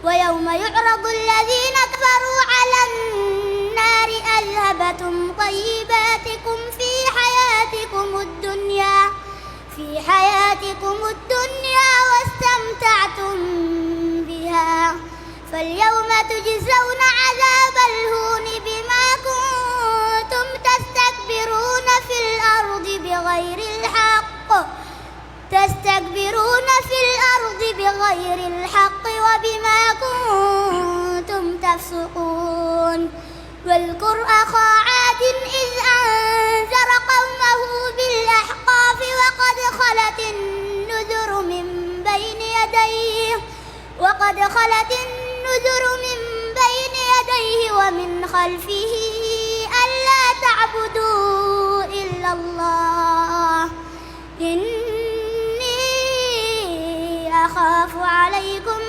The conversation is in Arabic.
ويوم يعرض الذين كفروا على النار أذهبتم طيباتكم في حياتكم الدنيا واستمتعتم بها فاليوم تجزون عذاب الهون بما كنتم تستكبرون في الأرض بغير الحق وبما كنتم تفسقون واذكر أخا عاد إذ أنذر قومه بالأحقاف وقد خلت النذر من بين يديه ومن خلفه ألا تعبدوا إلا الله إني أخاف عليكم